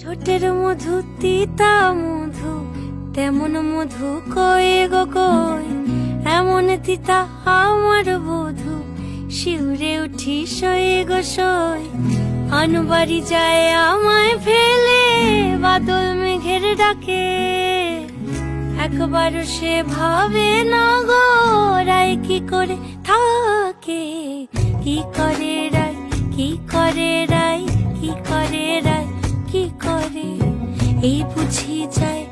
ঠোঁটের মধু তিতা মধু তেমন মধু কয়ে গো কই, এমন তিতা আমার বধু শিউরে উঠি সয়ে গো সই। আনবাড়ি যায় আমায় ফেলে বাদল মেঘের ডাকে, একবারও সে ভাবে না গো রায় কি করে থাকে। কি করে রায়, কি করে রায়, কি করে রায়, কি করে এই বুঝি যায়